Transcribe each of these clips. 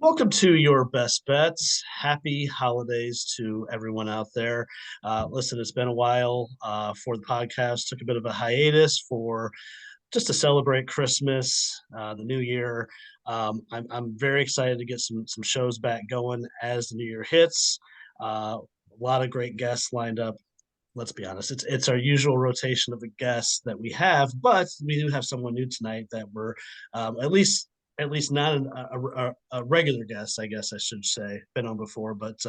Welcome to your best bets. Happy holidays to everyone out there. Listen, it's been a while for the podcast. Took a bit of a hiatus for just to celebrate Christmas, the New Year. I'm very excited to get some shows back going as the New Year hits. A lot of great guests lined up. Let's be honest, it's our usual rotation of the guests that we have, but we do have someone new tonight that we're at least not a regular guest, I guess I should say, been on before, but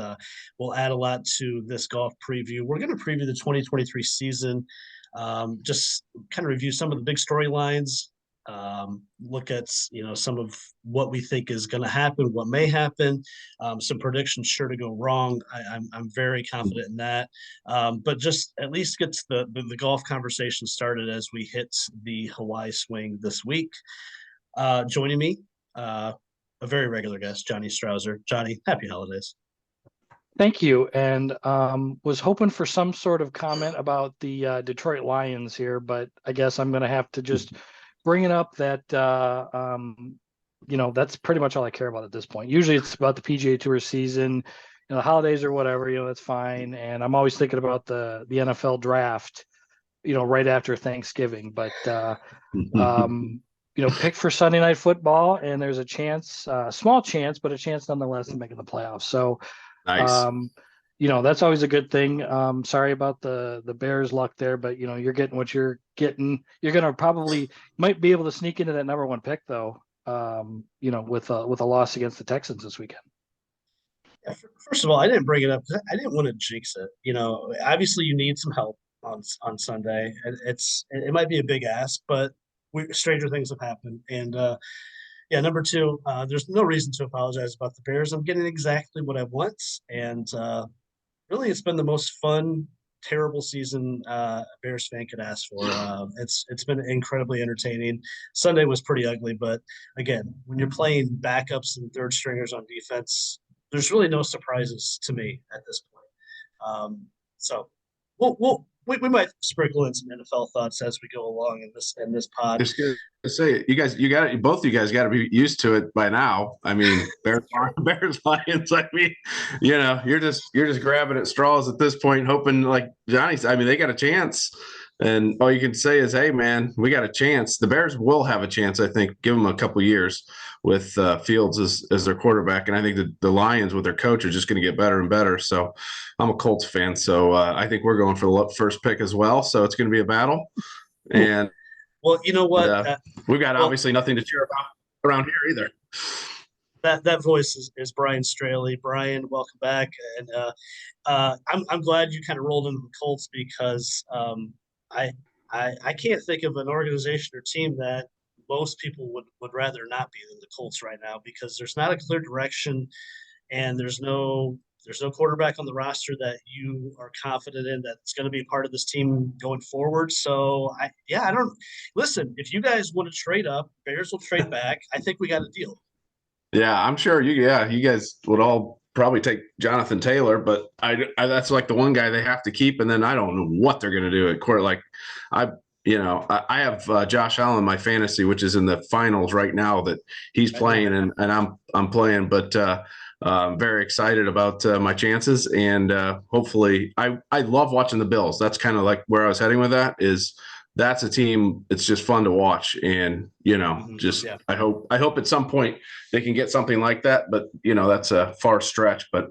we'll add a lot to this golf preview. We're going to preview the 2023 season, just kind of review some of the big storylines, look at some of what we think is going to happen, what may happen, some predictions sure to go wrong. I'm very confident in that, but just at least gets the golf conversation started as we hit the Hawaii swing this week. Joining me, a very regular guest, Johnny Strouser. Johnny, happy holidays. Thank you. And was hoping for some sort of comment about the Detroit Lions here, but I guess I'm going to have to just bring it up that, that's pretty much all I care about at this point. Usually it's about the PGA Tour season, the holidays or whatever, that's fine. And I'm always thinking about the NFL draft, right after Thanksgiving. But, pick for Sunday Night Football, and there's a chance, small chance, but a chance nonetheless to make it the playoffs. So, nice. That's always a good thing. Sorry about the Bears luck there, but you're getting what you're getting. You're gonna probably might be able to sneak into that number one pick though. With a loss against the Texans this weekend. Yeah, first of all, I didn't bring it up. I didn't want to jinx it. Obviously you need some help on Sunday. It might be a big ask, but stranger things have happened. And yeah, number two, there's no reason to apologize about the Bears. I'm getting exactly what I want, and really, it's been the most fun, terrible season a Bears fan could ask for. It's been incredibly entertaining. Sunday was pretty ugly, but again, when you're playing backups and third stringers on defense, there's really no surprises to me at this point. So we might sprinkle in some NFL thoughts as we go along in this pod. Just gonna say, both of you guys got to be used to it by now. I mean, Bears, Lions. I mean, you're just grabbing at straws at this point, hoping like Johnny's. I mean, they got a chance, and all you can say is, "Hey, man, we got a chance." The Bears will have a chance. I think. Give them a couple years with Fields as their quarterback, and I think the Lions with their coach are just going to get better and better. So, I'm a Colts fan, so I think we're going for the first pick as well. So it's going to be a battle, and. Well, you know what? We've got obviously nothing to cheer about around here either. That voice is Brian Straley. Brian, welcome back. And I'm glad you kind of rolled into the Colts because I can't think of an organization or team that most people would rather not be than the Colts right now, because there's not a clear direction, and there's no quarterback on the roster that you are confident in that's going to be part of this team going forward. So I don't listen. If you guys want to trade up, Bears will trade back. I think we got a deal. Yeah, I'm sure you guys would all probably take Jonathan Taylor, but I that's like the one guy they have to keep, and then I don't know what they're going to do at court. Like I have Josh Allen in my fantasy, which is in the finals right now that he's playing, and I'm playing, but. I'm very excited about my chances, and hopefully I love watching the Bills. That's kind of like where I was heading with that. That's a team it's just fun to watch, and I hope at some point they can get something like that, but that's a far stretch. But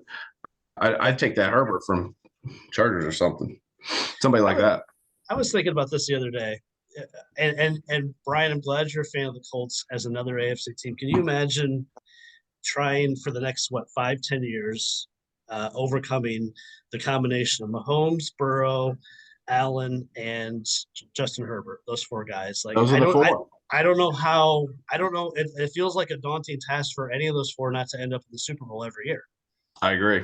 I'd take that Herbert from Chargers or somebody like that. I was thinking about this the other day, and Brian, I'm glad you're a fan of the Colts as another AFC team. Can you imagine trying for the next 5-10 years, overcoming the combination of Mahomes, Burrow, Allen, and Justin Herbert? Those four guys. Like those are the four. I don't know how. I don't know. It feels like a daunting task for any of those four not to end up in the Super Bowl every year. I agree,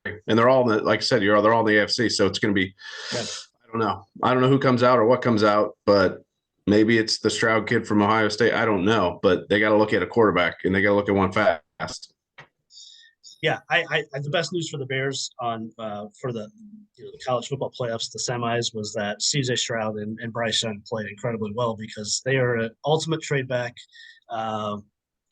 and they're all like I said, they're all in the AFC, so it's going to be. Yeah. I don't know who comes out or what comes out, but. Maybe it's the Stroud kid from Ohio State. I don't know, but they got to look at a quarterback, and they got to look at one fast. Yeah, I the best news for the Bears for the college football playoffs, the semis, was that C.J. Stroud and Bryce Young played incredibly well, because they are an ultimate trade back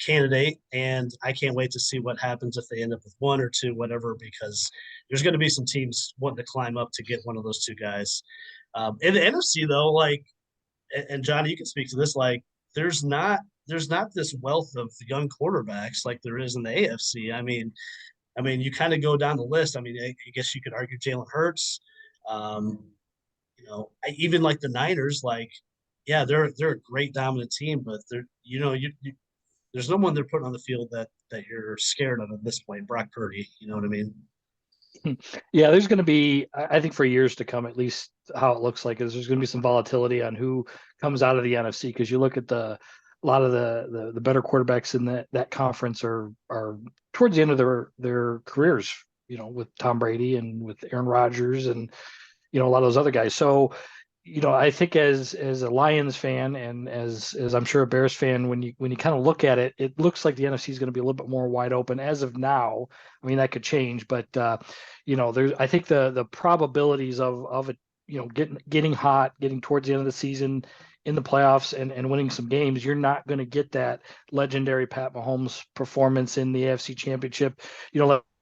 candidate, and I can't wait to see what happens if they end up with one or two, whatever, because there's going to be some teams wanting to climb up to get one of those two guys. In the NFC though, like, and Johnny, you can speak to this, like there's not this wealth of young quarterbacks like there is in the AFC. I mean, you kind of go down the list. I mean, I guess you could argue Jalen Hurts. Um, even like the Niners, like, yeah, they're a great dominant team, but there's no one they're putting on the field that you're scared of at this point. Brock Purdy, you know what I mean? Yeah, there's going to be, I think for years to come, at least how it looks like is there's going to be some volatility on who comes out of the NFC, because you look at a lot of the better quarterbacks in that conference are towards the end of their careers, with Tom Brady and with Aaron Rodgers and a lot of those other guys. So I think as a Lions fan and as I'm sure a Bears fan, when you kind of look at it, it looks like the NFC is going to be a little bit more wide open as of now. I mean, that could change, but there's, I think the probabilities of it, getting hot, getting towards the end of the season in the playoffs and winning some games, you're not going to get that legendary Pat Mahomes performance in the AFC Championship,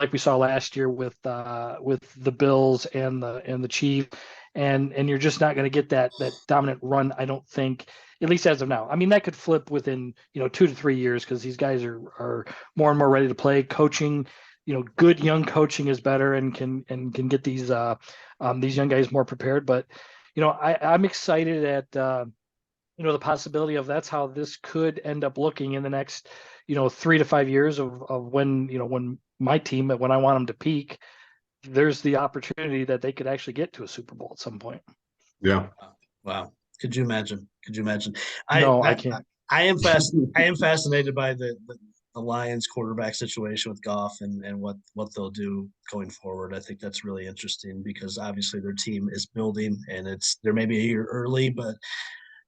like we saw last year with the Bills and the Chiefs. And you're just not going to get that dominant run, I don't think, at least as of now. I mean, that could flip within 2 to 3 years, because these guys are more and more ready to play. Coaching, good young coaching is better and can get these young guys more prepared. But I'm excited at the possibility of that's how this could end up looking in the next 3 to 5 years of when my team, when I want them to peak, there's the opportunity that they could actually get to a Super Bowl at some point. Yeah. Wow. Could you imagine? No, I can't. I am fascinated by the Lions quarterback situation with Goff and what they'll do going forward. I think that's really interesting because obviously their team is building and they're maybe a year early, but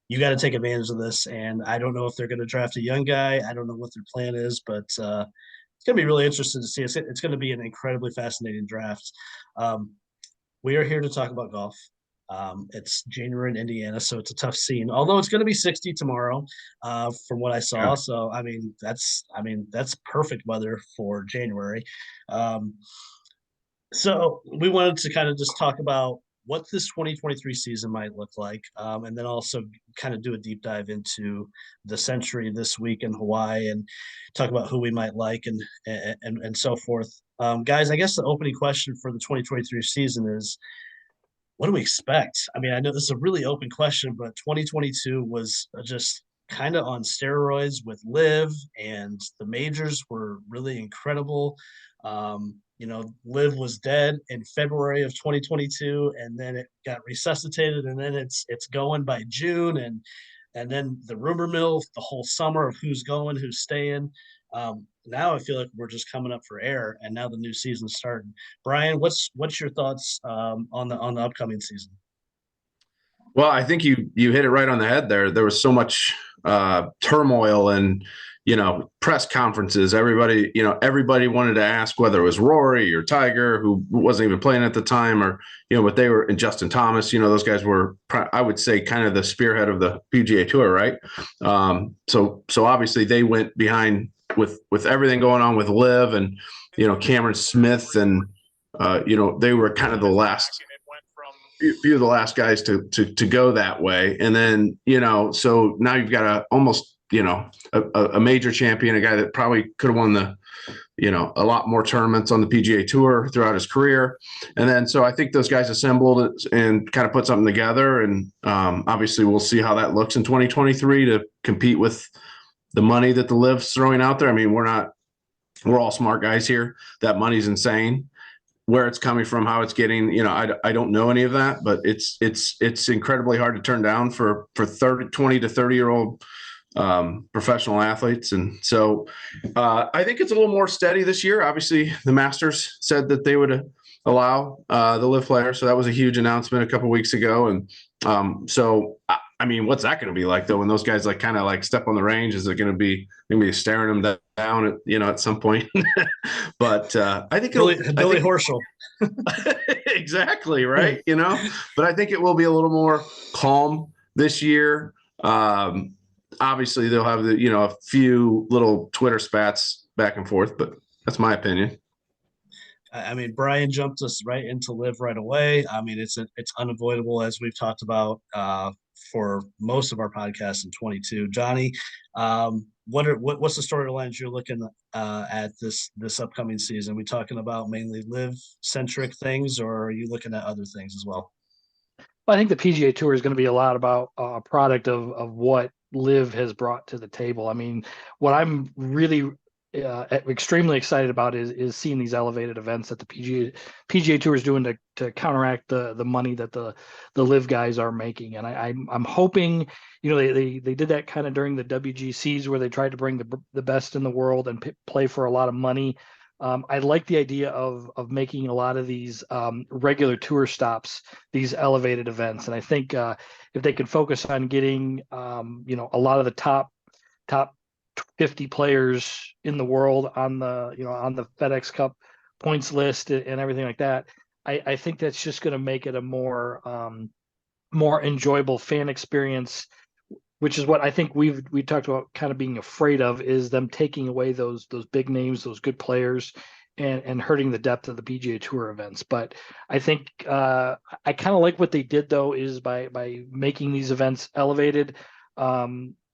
you got to take advantage of this. And I don't know if they're going to draft a young guy. I don't know what their plan is, but it's going to be really interesting to see. It's going to be an incredibly fascinating draft. We are here to talk about golf. It's January in Indiana, so it's a tough scene. Although it's going to be 60 tomorrow, from what I saw. Yeah. So that's perfect weather for January. So we wanted to kind of just talk about what this 2023 season might look like, and then also kind of do a deep dive into the Sentry this week in Hawaii and talk about who we might like and so forth. Guys, I guess the opening question for the 2023 season is, what do we expect? I mean, I know this is a really open question, but 2022 was just kind of on steroids with Live, and the majors were really incredible. Live was dead in February of 2022, and then it got resuscitated, and then it's going by June, and then the rumor mill the whole summer of who's going, who's staying. Now I feel like we're just coming up for air, and now the new season's starting. Brian, what's your thoughts on the upcoming season? Well, I think you hit it right on the head there. There was so much turmoil and press conferences. Everybody wanted to ask whether it was Rory or Tiger, who wasn't even playing at the time, or but they were, and Justin Thomas. Those guys were, I would say, kind of the spearhead of the PGA Tour, right? So obviously they went behind with everything going on with Liv and Cameron Smith, and they were kind of the last few of the last guys to go that way. And then so now you've got a major champion, a guy that probably could have won a lot more tournaments on the PGA Tour throughout his career. And then so I think those guys assembled it and kind of put something together. And obviously we'll see how that looks in 2023 to compete with the money that the Liv's throwing out there. I mean, we're all smart guys here. That money's insane. Where it's coming from, how it's getting, I don't know any of that, but it's incredibly hard to turn down for 20 to 30-year-old professional athletes. And so I think it's a little more steady this year. Obviously the Masters said that they would allow the Live players. So that was a huge announcement a couple of weeks ago. And so, I mean, what's that going to be like though, when those guys kind of step on the range? Is it going to be staring them down at some point? But I think Billy Horschel. Exactly. Right. But I think it will be a little more calm this year. obviously they'll have a few little Twitter spats back and forth, but that's my opinion. I mean, Brian jumped us right into live right away. I mean, it's unavoidable, as we've talked about for most of our podcasts in 22. Johnny, what's the storylines you're looking at this upcoming season? Are we talking about mainly live centric things, or are you looking at other things as well? Well, I think the PGA Tour is going to be a lot about a product of what Live has brought to the table. I mean, what I'm really extremely excited about is seeing these elevated events that the PGA Tour is doing to counteract the money that the Live guys are making. And I'm hoping, they did that kind of during the WGCs where they tried to bring the best in the world and play for a lot of money. I like the idea of making a lot of these regular tour stops, these elevated events, and I think if they could focus on getting a lot of the top 50 players in the world on the FedEx Cup points list and everything like that, I think that's just going to make it a more enjoyable fan experience, which is what I think we talked about kind of being afraid of, is them taking away those big names, those good players, and hurting the depth of the PGA Tour events. But I think I kind of like what they did though, is by making these events elevated.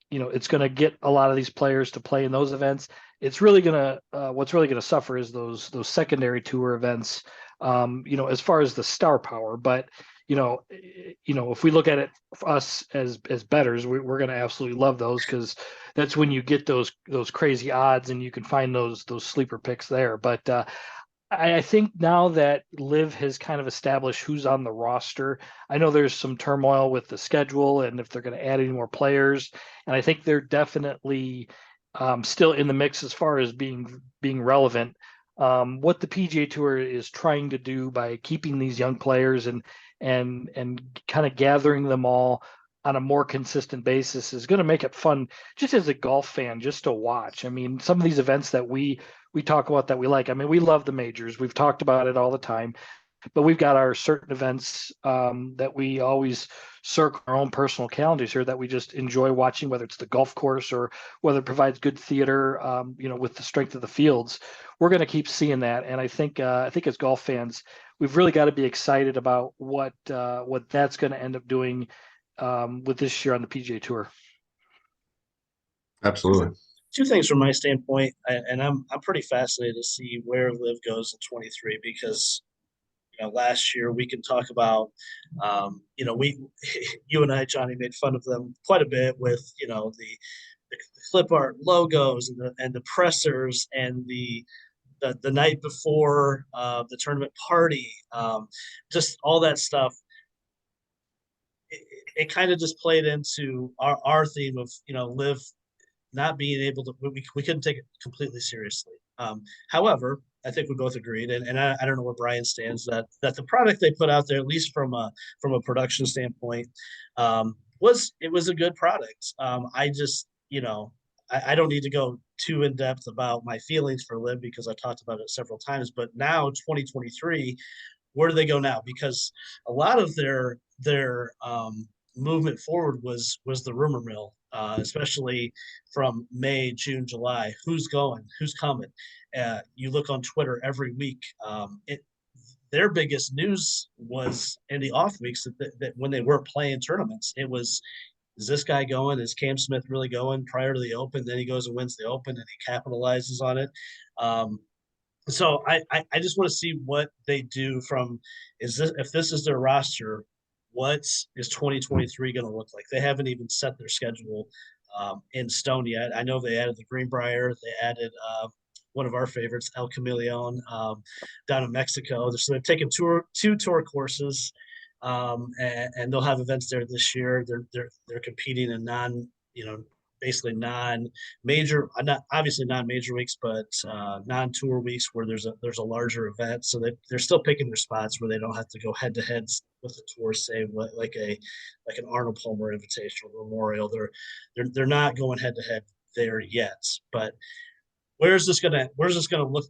It's going to get a lot of these players to play in those events. It's really going to what's really going to suffer is those secondary tour events. As far as the star power, but if we look at it for us as bettors, we're going to absolutely love those, because that's when you get those crazy odds and you can find those sleeper picks there. But I think now that Liv has kind of established who's on the roster, I know there's some turmoil with the schedule and if they're going to add any more players, and I think they're definitely still in the mix as far as being relevant. What the PGA Tour is trying to do by keeping these young players and kind of gathering them all on a more consistent basis is going to make it fun just as a golf fan, just to watch. I mean, some of these events that we talk about that we like, I mean, we love the majors. We've talked about it all the time, but we've got our certain events that we always circle our own personal calendars here that we just enjoy watching, whether it's the golf course or whether it provides good theater, with the strength of the fields. We're going to keep seeing that. And I think as golf fans, we've really got to be excited about what that's going to end up doing with this year on the PGA Tour. Absolutely. Two things from my standpoint, and I'm pretty fascinated to see where Liv goes in 23, because last year we can talk about we you and I, Johnny, made fun of them quite a bit with the clip art logos and the pressers and the night before the tournament party, just all that stuff. It kind of just played into our theme of Liv not being able to, we couldn't take it completely seriously. However, I think we both agreed, and I don't know where Brian stands, that the product they put out there, at least from a production standpoint, was a good product. I just I don't need to go too in depth about my feelings for Liv because I talked about it several times. But now 2023, where do they go now? Because a lot of their movement forward was the rumor mill, especially from May, June, July. Who's going? Who's coming? You look on Twitter every week. Their biggest news was in the off weeks that when they weren't playing tournaments, it was, is this guy going? Is Cam Smith really going prior to the Open? Then he goes and wins the Open and he capitalizes on it. So I just want to see what they do from, if this is their roster, what is 2023 going to look like? They haven't even set their schedule in stone yet. I know they added the Greenbrier. They added one of our favorites, El Camaleon, down in Mexico. So they've taken two tour courses, and they'll have events there this year. They're competing in basically non-major, not obviously non-major weeks, but non-tour weeks where there's a larger event. So they're still picking their spots where they don't have to go head to head with the tour, say like an Arnold Palmer Invitational Memorial. They're not going head to head there yet. But where's this gonna look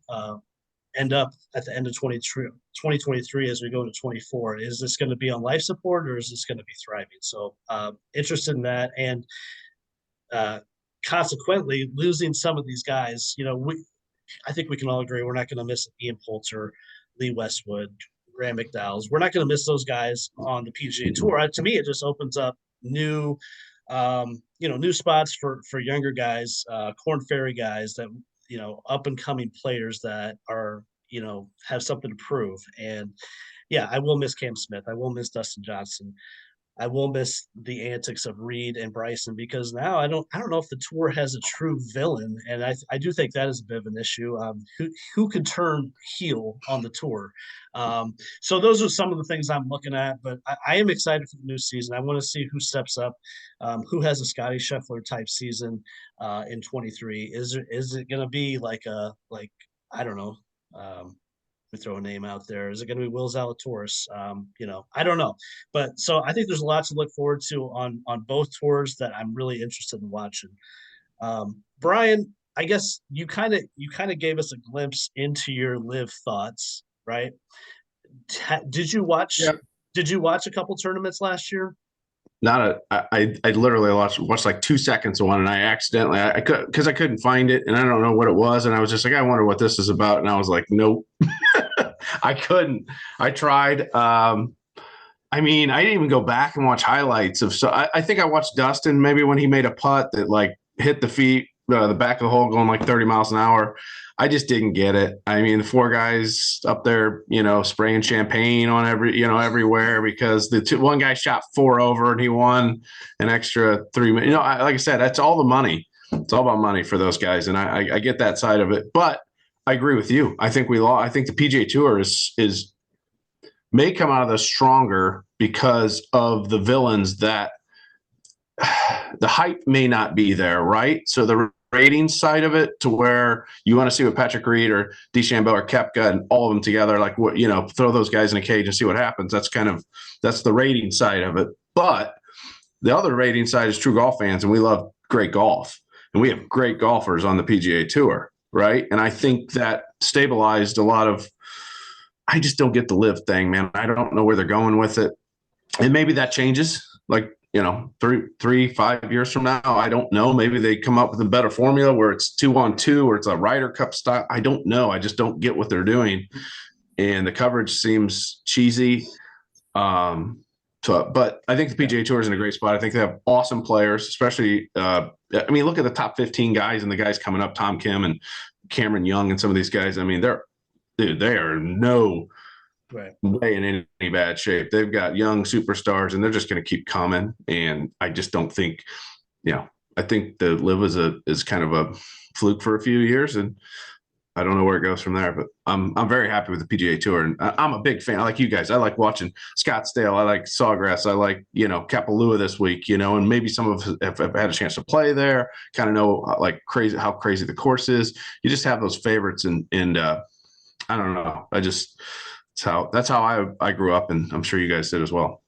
end up at the end of 2023 as we go to 24? Is this going to be on life support or is this going to be thriving? So interested in that. And uh, consequently, losing some of these guys, I think we can all agree we're not going to miss Ian Poulter, Lee Westwood, Graham McDowell's. We're not going to miss those guys on the PGA Tour. To me, it just opens up new, new spots for younger guys, Corn Ferry guys that up and coming players that are have something to prove. And yeah, I will miss Cam Smith. I will miss Dustin Johnson. I will miss the antics of Reed and Bryson because now I don't know if the tour has a true villain, and I do think that is a bit of an issue. Who could turn heel on the tour? So those are some of the things I'm looking at, but I am excited for the new season. I want to see who steps up, who has a Scotty Scheffler type season in 23. Is it going to be like I don't know. We throw a name out there. Is it going to be Will Zalatoris? I don't know. But so I think there's a lot to look forward to on both tours that I'm really interested in watching. Brian, I guess you kind of gave us a glimpse into your live thoughts, right? Did you watch? Yeah. Did you watch a couple tournaments last year? I literally watched like 2 seconds of one, and I accidentally I could because I couldn't find it, and I don't know what it was, and I was just like, I wonder what this is about, and I was like, nope. I couldn't. I tried. I mean, I didn't even go back and watch highlights of. So I think I watched Dustin maybe when he made a putt that like hit the feet, the back of the hole going like 30 miles an hour. I just didn't get it. I mean, the four guys up there, spraying champagne on everywhere because one guy shot 4 over and he won an extra 3 minutes. Like I said, that's all the money. It's all about money for those guys, and I get that side of it. But I agree with you. I think we lost. I think the PGA Tour is may come out of this stronger because of the villains that the hype may not be there, right? So the rating side of it, to where you want to see what Patrick Reed or DeChambeau or Koepka and all of them together, like what throw those guys in a cage and see what happens. That's the rating side of it. But the other rating side is true golf fans, and we love great golf, and we have great golfers on the PGA Tour, right? And I think that stabilized a lot of. I just don't get the live thing, man. I don't know where they're going with it, and maybe that changes. Like 3-5 years from now, I don't know. Maybe they come up with a better formula where it's 2-on-2 or it's a Ryder Cup style. I don't know. I just don't get what they're doing, and the coverage seems cheesy. But I think the PGA Tour is in a great spot. I think they have awesome players, especially. Look at the top 15 guys and the guys coming up: Tom Kim and Cameron Young, and some of these guys. I mean, they are no way in any bad shape. They've got young superstars, and they're just going to keep coming. And I just don't think, I think the live is kind of a fluke for a few years, and I don't know where it goes from there. But I'm very happy with the PGA Tour, and I'm a big fan. I like you guys. I like watching Scottsdale. I like Sawgrass. I like Kapalua this week. And maybe some of us have had a chance to play there. Kind of know how crazy the course is. You just have those favorites, and I don't know. That's how I grew up, and I'm sure you guys did as well.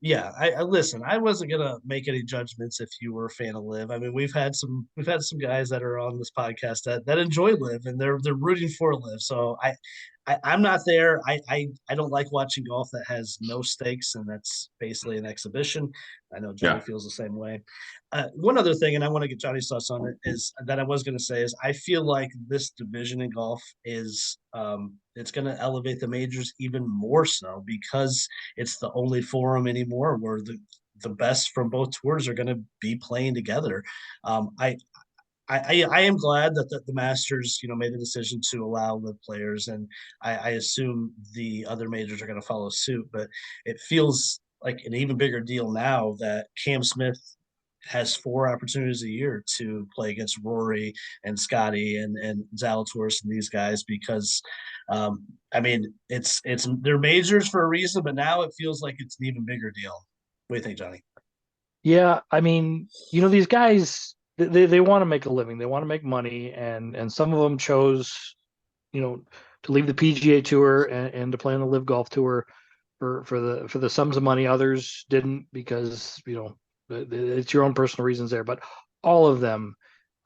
Yeah, I listen. I wasn't gonna make any judgments if you were a fan of Live. I mean, we've had some guys that are on this podcast that enjoy Live, and they're rooting for Live. So I'm not there. I don't like watching golf that has no stakes, and that's basically an exhibition. I know Johnny feels the same way. One other thing, and I want to get Johnny's thoughts on it, is that I was going to say is I feel like this division in golf is it's going to elevate the majors even more so because it's the only forum anymore where the best from both tours are going to be playing together. I am glad that the Masters, made the decision to allow live players, and I assume the other majors are going to follow suit. But it feels like an even bigger deal now that Cam Smith has 4 opportunities a year to play against Rory and Scotty and Zalatoris and these guys because, it's they're majors for a reason, but now it feels like it's an even bigger deal. What do you think, Johnny? Yeah, these guys, they want to make a living. They want to make money, and some of them chose, to leave the PGA Tour and to play on the Live Golf Tour for the sums of money. Others didn't because it's your own personal reasons there. But all of them,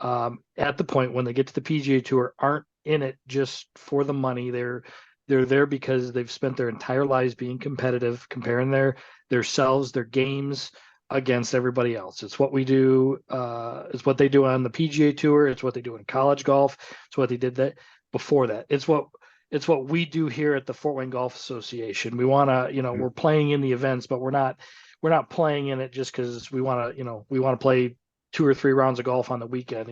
at the point when they get to the PGA Tour, aren't in it just for the money. They're there because they've spent their entire lives being competitive, comparing their selves, their games, against everybody else. It's what we do. It's what they do on the PGA Tour. It's what they do in college golf. It's what they did that before that. It's what we do here at the Fort Wayne Golf Association. We want to, we're playing in the events, but we're not playing in it just because we want to, we want to play 2 or 3 rounds of golf on the weekend.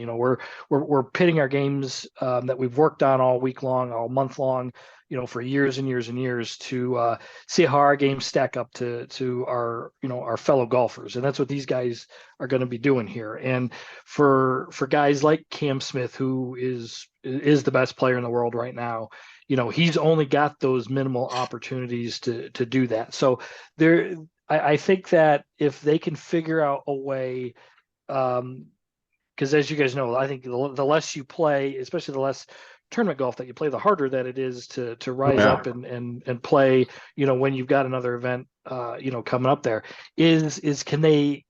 We're pitting our games that we've worked on all week long, all month long, for years and years and years to see how our games stack up to our, our fellow golfers. And that's what these guys are going to be doing here. And for guys like Cam Smith, who is the best player in the world right now, he's only got those minimal opportunities to do that. So I think that if they can figure out a way, because as you guys know, I think the less you play, especially the less tournament golf that you play, the harder that it is to rise up and play, when you've got another event, coming up there. Can they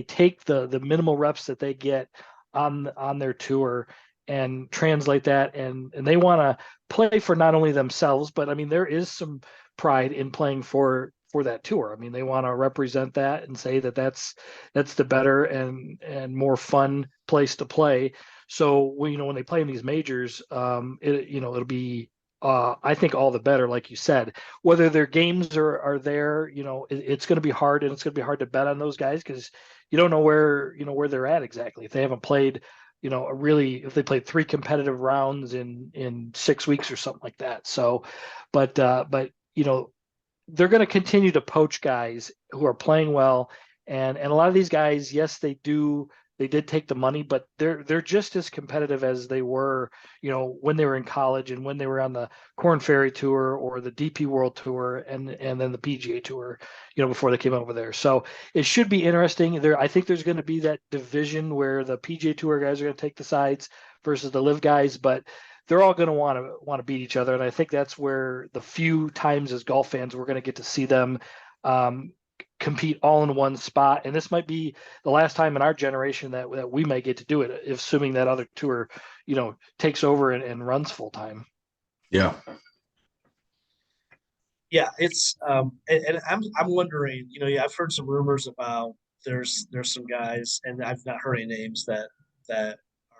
take the minimal reps that they get on their tour and translate that, and they want to play for not only themselves, but I mean, there is some pride in playing for that tour. I mean, they want to represent that and say that that's the better and more fun place to play. So when they play in these majors, it'll be I think all the better, like you said. Whether their games are there, it's going to be hard, and it's going to be hard to bet on those guys because you don't know where they're at exactly. If they haven't played, if they played 3 competitive rounds in 6 weeks or something like that. So, but they're going to continue to poach guys who are playing well, and a lot of these guys, yes, they did take the money, but they're just as competitive as they were, when they were in college and when they were on the Corn Ferry Tour or the DP World Tour and then the PGA Tour, before they came over there. So it should be interesting. I think there's going to be that division where the PGA Tour guys are going to take the sides versus the live guys, but they're all going to want to beat each other. And I think that's where the few times as golf fans we're going to get to see them compete all in one spot. And this might be the last time in our generation that we might get to do it, assuming that other tour, takes over and runs full time. Yeah. Yeah, it's and I'm wondering, I've heard some rumors about there's some guys, and I've not heard any names that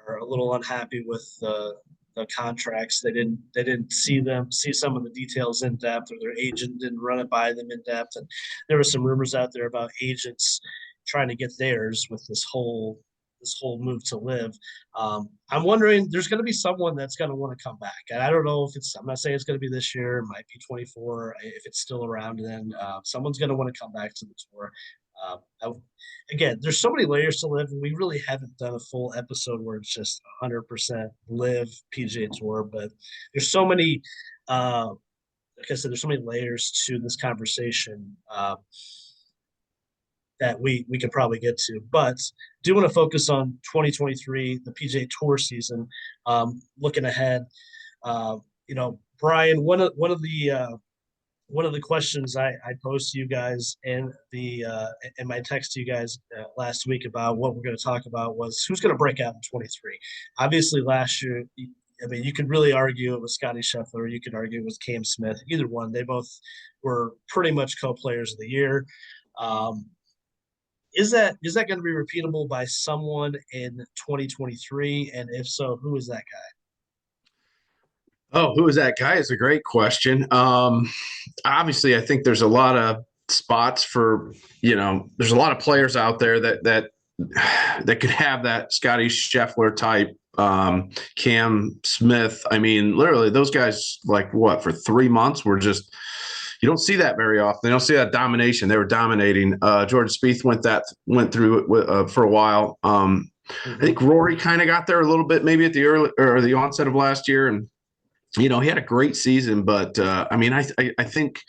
are a little unhappy with the contracts. They didn't see some of the details in depth, or their agent didn't run it by them in depth. And there were some rumors out there about agents trying to get theirs with this whole move to live. I'm wondering, there's going to be someone that's going to want to come back. And I don't know if I'm not saying it's going to be this year, it might be 24. If it's still around, then someone's going to want to come back to the tour. Again, there's so many layers to live, and we really haven't done a full episode where it's just 100% live PGA Tour, but there's so many, like I said, there's so many layers to this conversation that we could probably get to, but do want to focus on 2023, the PGA Tour season. Looking ahead, Brian, one of the questions I posed to you guys in my text to you guys last week about what we're going to talk about was who's going to break out in 23. Obviously, last year, I mean, you could really argue it was Scotty Scheffler. You could argue it was Cam Smith. Either one, they both were pretty much co-players of the year. Is that going to be repeatable by someone in 2023? And if so, who is that guy? Oh, who is that guy is a great question. Obviously, I think there's a lot of spots for, there's a lot of players out there that could have that Scotty Scheffler type, Cam Smith. I mean, literally those guys, like what, for 3 months were just, you don't see that very often. You don't see that domination. They were dominating. Jordan Spieth went through it for a while. I think Rory kind of got there a little bit, maybe at the early or the onset of last year, and he had a great season. But I mean, I think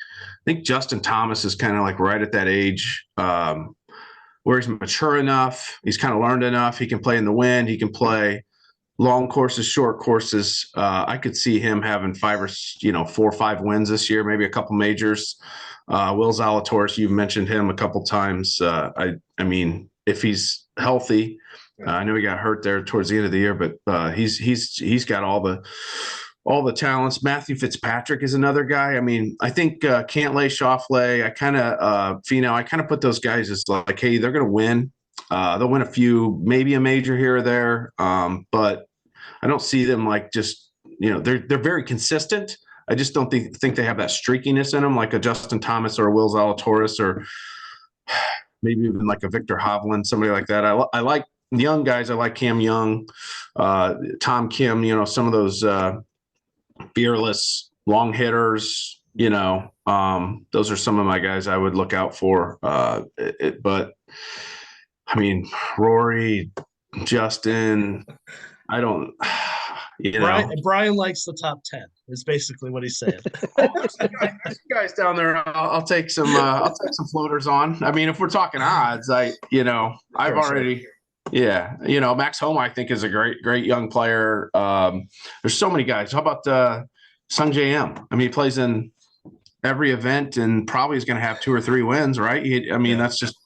Justin Thomas is kind of like right at that age where he's mature enough. He's kind of learned enough. He can play in the wind. He can play long courses, short courses. I could see him having 4 or 5 wins this year, maybe a couple majors. Will Zalatoris, you've mentioned him a couple times. I mean, if he's healthy, I know he got hurt there towards the end of the year, but he's got all the all the talents. Matthew Fitzpatrick is another guy. I mean, I think Cantlay, Schauffele, Finau, I kind of put those guys as like, hey, they're going to win. They'll win a few, maybe a major here or there, but I don't see them like just, they're very consistent. I just don't think they have that streakiness in them like a Justin Thomas or a Will Zalatoris or maybe even like a Victor Hovland, somebody like that. I like young guys. I like Cam Young, Tom Kim, some of those fearless long hitters, those are some of my guys I would look out for. But I mean, Rory, Justin, I don't, Brian likes the top 10 is basically what he's saying. There's some guys down there. I'll take some floaters on. I mean, if we're talking odds, Max Homa, I think, is a great young player. There's so many guys. How about Sung J M? I mean, he plays in every event and probably is going to have 2 or 3 wins, right? That's just,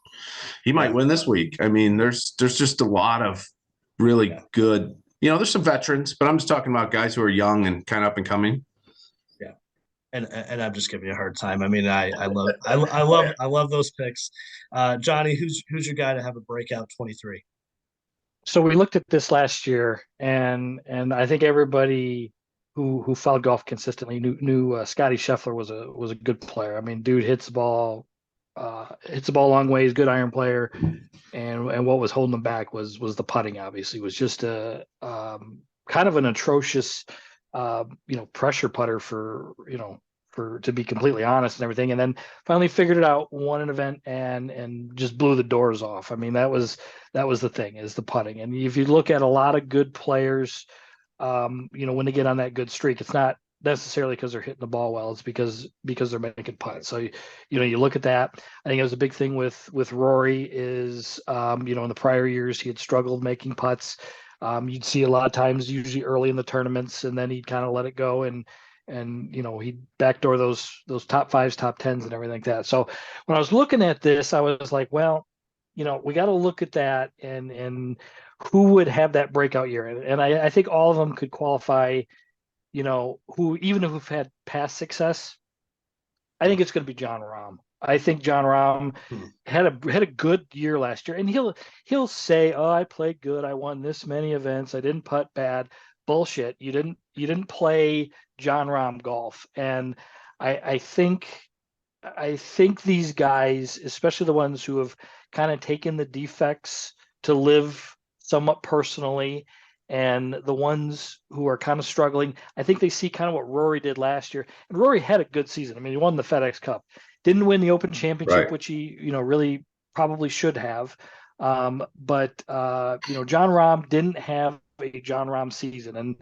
he might win this week. I mean, there's just a lot of really good, there's some veterans, but I'm just talking about guys who are young and kind of up and coming. Yeah. And I'm just giving you a hard time. I mean, I love those picks. Johnny, who's your guy to have a breakout 23? So we looked at this last year, and I think everybody who followed golf consistently knew Scotty Scheffler was a good player. I mean, dude hits the ball long ways, good iron player, and what was holding him back was the putting. Obviously, was just a kind of an atrocious pressure putter for to be completely honest and everything, and then finally figured it out, won an event and just blew the doors off. I mean, that was the thing, is the putting. And if you look at a lot of good players, when they get on that good streak, it's not necessarily because they're hitting the ball well, it's because they're making putts. So you look at that. I think it was a big thing with Rory is in the prior years he had struggled making putts. You'd see a lot of times, usually early in the tournaments, and then he'd kind of let it go and he'd backdoor those top 5s, top 10s and everything like that. So when I was looking at this, I was like, well, we got to look at that and who would have that breakout year. And I think all of them could qualify, who, even if we've had past success, I think it's going to be Jon Rahm. I think Jon Rahm had a good year last year, and he'll say, "Oh, I played good. I won this many events. I didn't putt bad." Bullshit. You didn't play Jon Rahm golf. And I think these guys, especially the ones who have kind of taken the defects to live somewhat personally, and the ones who are kind of struggling, I think they see kind of what Rory did last year. And Rory had a good season. I mean, he won the FedEx Cup, didn't win the Open Championship, right, which he, really probably should have. But Jon Rahm didn't have a Jon Rahm season, and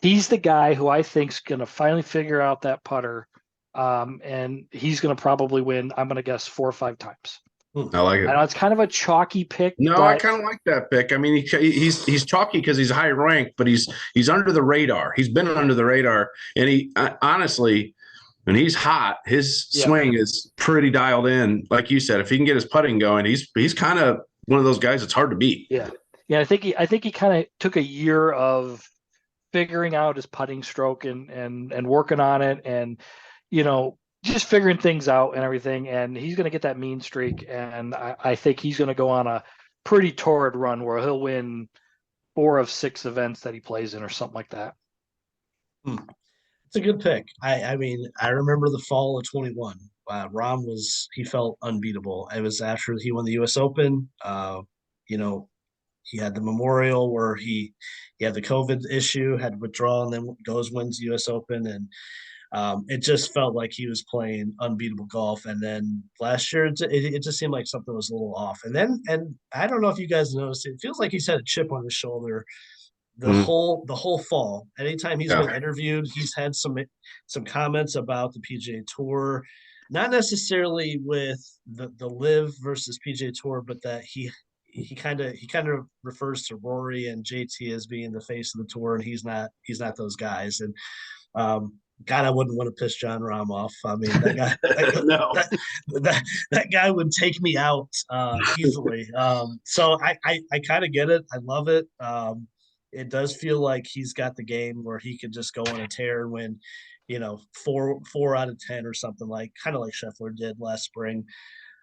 he's the guy who I think is going to finally figure out that putter, and he's going to probably win, I'm going to guess, 4 or 5 times. I like it. I know it's kind of a chalky pick. No, I kind of like that pick. I mean, he's chalky because he's high ranked, but he's under the radar. He's been under the radar, and he honestly, when he's hot, his swing is pretty dialed in. Like you said, if he can get his putting going, he's kind of one of those guys that's hard to beat. Yeah. I think he kind of took a year of figuring out his putting stroke and working on it, and just figuring things out and everything. And he's going to get that mean streak, and I think he's going to go on a pretty torrid run where he'll win 4 of 6 events that he plays in, or something like that. It's a good pick. I mean, I remember the fall of 21. Rahm he felt unbeatable. It was after he won the U.S. Open. He had the Memorial where he had the COVID issue, had to withdraw, and then wins the U.S. Open. And it just felt like he was playing unbeatable golf. And then last year, it just seemed like something was a little off. And I don't know if you guys noticed, it feels like he's had a chip on his shoulder the whole fall. Anytime he's been interviewed, he's had some comments about the PGA Tour, not necessarily with the Live versus PGA Tour, but that he kind of refers to Rory and JT as being the face of the tour, and he's not those guys. And God, I wouldn't want to piss Jon Rahm off. I mean, that guy would take me out easily. So I kind of get it. I love it. it does feel like he's got the game where he could just go on a tear and win, 4 out of 10 or something, like kind of like Scheffler did last spring.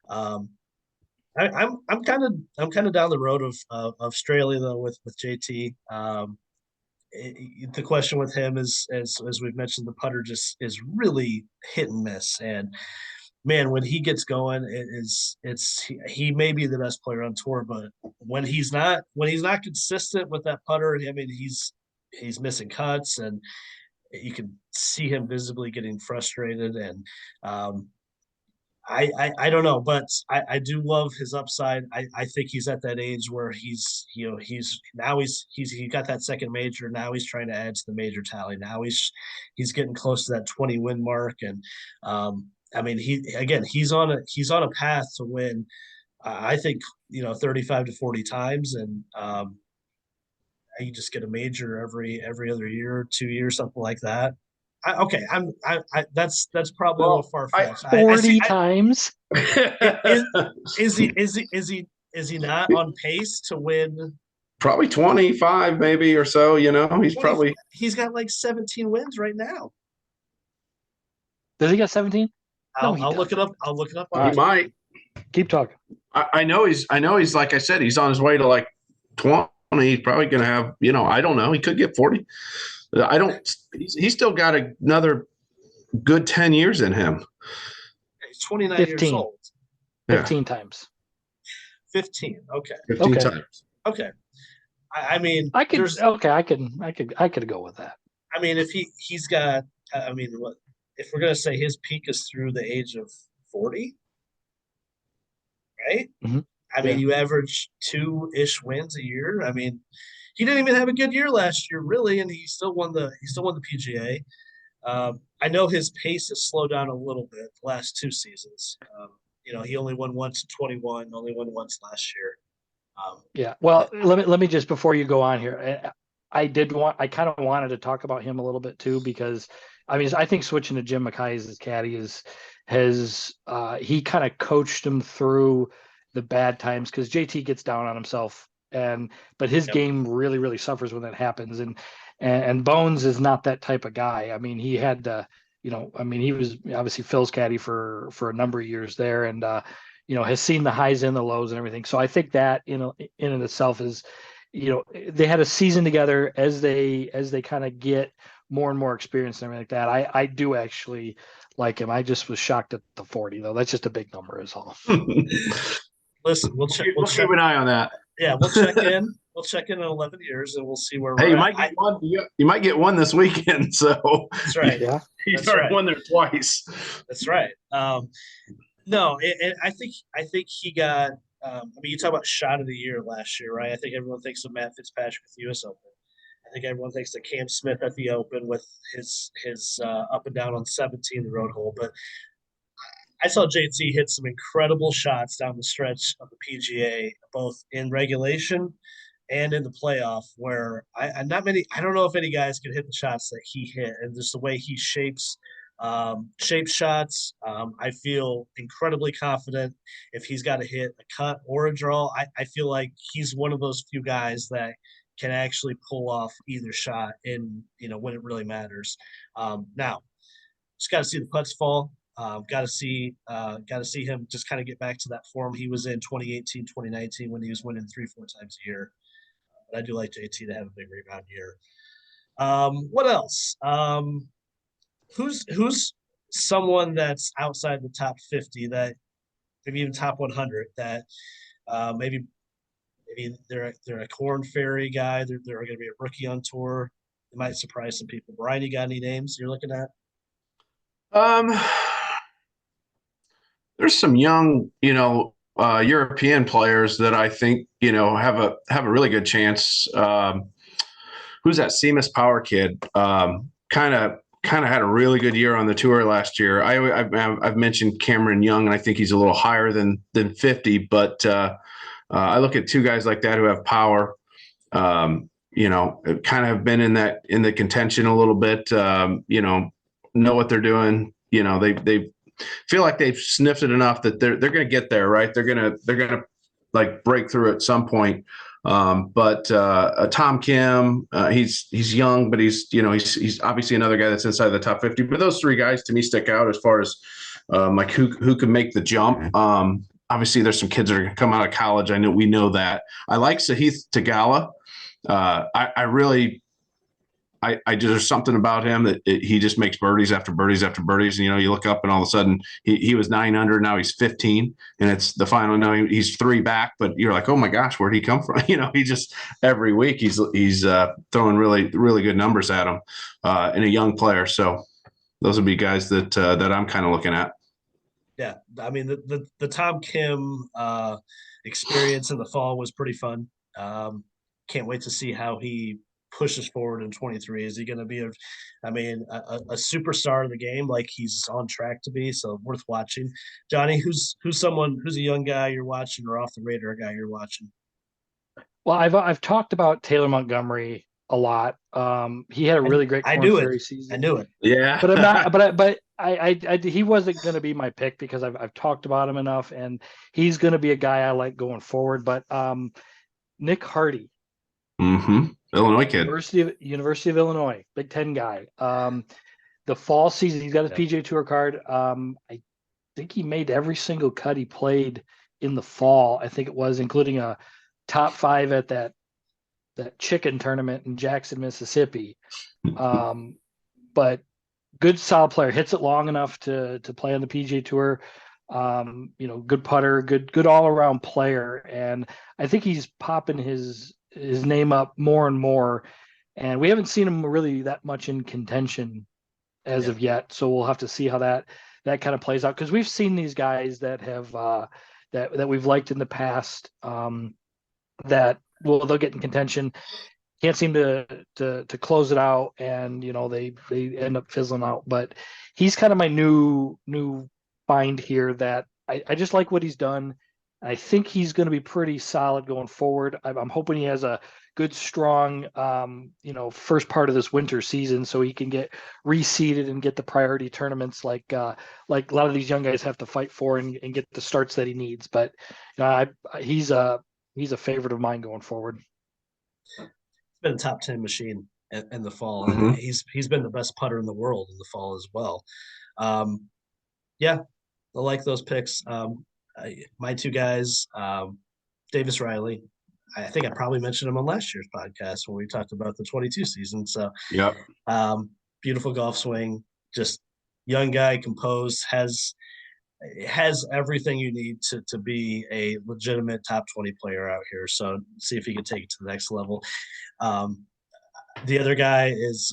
Um, I'm kind of down the road of Australia though with JT. The question with him is, as we've mentioned, the putter just is really hit and miss. And man, when he gets going, he may be the best player on tour, but when he's not consistent with that putter, I mean he's missing cuts, and you can see him visibly getting frustrated. And I don't know, but I do love his upside. I think he's at that age where he got that second major. Now he's trying to add to the major tally. Now he's getting close to that 20 win mark. And I mean, he's on a path to win. I think 35 to 40 times, and you just get a major every other year, 2 years, something like that. Okay, that's probably a little far fetched. 40 times. Is he not on pace to win? Probably 25 maybe or so, he's got like 17 wins right now. Does he got 17? I'll look it up. I'll look it up. He might. Keep talking. I know he's like I said, he's on his way to like 20. He's probably going to have, I don't know. He could get 40. He's still got another good 10 years in him. He's 29 15. years old. 15 times. 15. Okay. 15 times. Okay. I mean, I could go with that. I mean, if he's got, I mean, if we're going to say his peak is through the age of 40, right? Mm-hmm. I mean, you average 2-ish wins a year. I mean, he didn't even have a good year last year, really, and he still won the PGA. I know his pace has slowed down a little bit the last 2 seasons. He only won once in 21, only won once last year. Yeah. Well, let me just, before you go on here, I kind of wanted to talk about him a little bit too, because I think switching to Jim McKay as his caddy has he kind of coached him through the bad times, because JT gets down on himself, but his game really, really suffers when that happens. And Bones is not that type of guy. I mean, he had to, he was obviously Phil's caddy for a number of years there, and has seen the highs and the lows and everything. So I think that in and itself is, they had a season together as they kind of get more and more experience and everything like that. I do actually like him. I just was shocked at the 40 though. That's just a big number is all. Listen, we'll check. We'll keep an eye on that. Yeah, we'll check in. We'll check in 11 years, and we'll see where. Hey, you might get one. You might get one this weekend. So that's right. Yeah, he's already won there twice. That's right. No, I think he got. You talk about shot of the year last year, right? I think everyone thinks of Matt Fitzpatrick at the U.S. Open. I think everyone thinks of Cam Smith at the Open with his up and down on 17, the road hole. But I saw JT hit some incredible shots down the stretch of the PGA, both in regulation and in the playoff, where I don't know if any guys can hit the shots that he hit, and just the way he shapes shots. I feel incredibly confident if he's got to hit a cut or a draw. I feel like he's one of those few guys that can actually pull off either shot in, when it really matters. Now, just got to see the putts fall. Got to see him just kind of get back to that form he was in 2018, 2019 when he was winning 3-4 times a year. But I do like JT to have a big rebound year. What else? Who's someone that's outside the top 50 that maybe even top 100 that maybe they're a Corn Ferry guy. They're going to be a rookie on tour. They might surprise some people. Brian, you got any names you're looking at? There's some young, European players that I think, have a really good chance. Who's that Seamus Power kid? Kind of had a really good year on the tour last year. I've mentioned Cameron Young, and I think he's a little higher than 50. But I look at 2 guys like that who have power. Kind of have been in the contention a little bit. Know what they're doing. They feel like they've sniffed it enough that they're going to get there, right? They're going to like break through at some point. But Tom Kim, he's young, but he's obviously another guy that's inside the top 50. But those three guys to me stick out as far as like who can make the jump. Obviously, there's some kids that are going to come out of college. We know that. I like Sahith Tagala. I really. There's something about him that he just makes birdies after birdies after birdies. And, you look up and all of a sudden he was 9 under. Now he's 15 and it's the final. Now he's 3 back, but you're like, oh my gosh, where'd he come from? He just every week he's throwing really, really good numbers at him and a young player. So those would be guys that I'm kind of looking at. Yeah. I mean, the Tom Kim experience in the fall was pretty fun. Can't wait to see how he pushes forward in 23. Is he going to be a superstar of the game like he's on track to be? So worth watching. Johnny, who's a young guy you're watching or off the radar guy you're watching? Well, I've talked about Taylor Montgomery a lot. He had a really great Corn Ferry season. I knew it. Yeah, but I'm not. But I he wasn't going to be my pick because I've talked about him enough, and he's going to be a guy I like going forward. But Nick Hardy. Illinois kid. University of Illinois, Big Ten guy. The fall season, he's got his PGA Tour card. I think he made every single cut he played in the fall. I think it was, including a top 5 at that chicken tournament in Jackson, Mississippi. But good solid player, hits it long enough to play on the PGA Tour. Good putter, good all around player, and I think he's popping his name up more and more, and we haven't seen him really that much in contention as of yet. So we'll have to see how that kind of plays out, because we've seen these guys that have that we've liked in the past that they'll get in contention, can't seem to close it out, and they end up fizzling out. But he's kind of my new find here that I just like what he's done. I think he's going to be pretty solid going forward. I'm hoping he has a good, strong, first part of this winter season, so he can get reseeded and get the priority tournaments like a lot of these young guys have to fight for, and get the starts that he needs. But he's a favorite of mine going forward. He's been a top 10 machine in the fall, and he's been the best putter in the world in the fall as well. Yeah, I like those picks. My 2 guys, Davis Riley. I think I probably mentioned him on last year's podcast when we talked about the 22 season. So, yep. Beautiful golf swing, just young guy, composed, has everything you need to be a legitimate top 20 player out here. So see if he can take it to the next level. The other guy is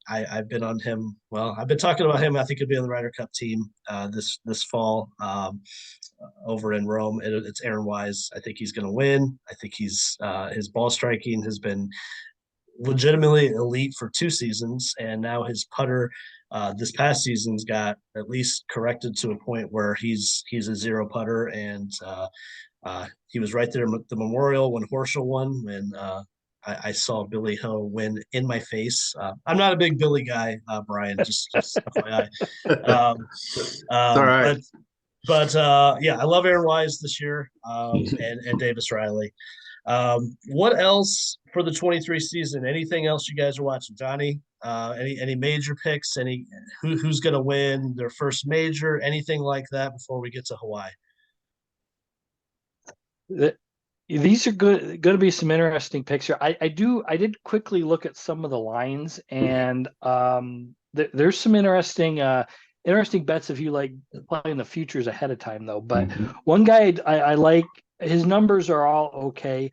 I've been on him. Well, I've been talking about him. I think he'll be on the Ryder Cup team this fall over in Rome. It's Aaron Wise. I think he's going to win. I think his ball striking has been legitimately elite for 2 seasons, and now his putter this past season's got at least corrected to a point where he's a 0 putter, and he was right there at the Memorial when Horschel won, when I saw Billy Ho win in my face. I'm not a big Billy guy, Brian, just FYI. All right. But yeah, I love Aaron Wise this year, and Davis Riley. What else for the 23 season? Anything else you guys are watching? Johnny, any major picks? Who's going to win their first major? Anything like that before we get to Hawaii? These are going to be some interesting picks here. I did quickly look at some of the lines, and there's some interesting bets if you like playing the futures ahead of time, though. But one guy I like, his numbers are all okay,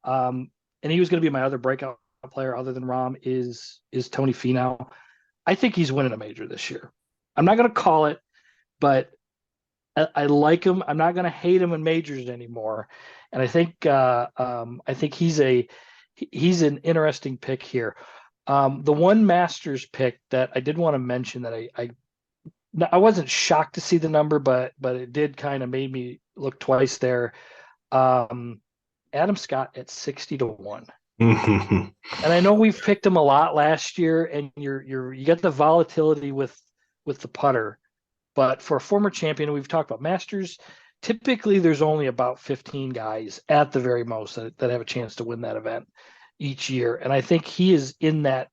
and he was going to be my other breakout player other than Rahm is Tony Finau. I think he's winning a major this year. I'm not going to call it, but I like him. I'm not going to hate him in majors anymore, and I think he's an interesting pick here. The one Masters pick that I did want to mention that I wasn't shocked to see the number, but it did kind of made me look twice there. Adam Scott at 60-1. And I know we've picked him a lot last year, and you got the volatility with the putter. But for a former champion, we've talked about Masters typically there's only about 15 guys at the very most that have a chance to win that event each year. And I think he is in that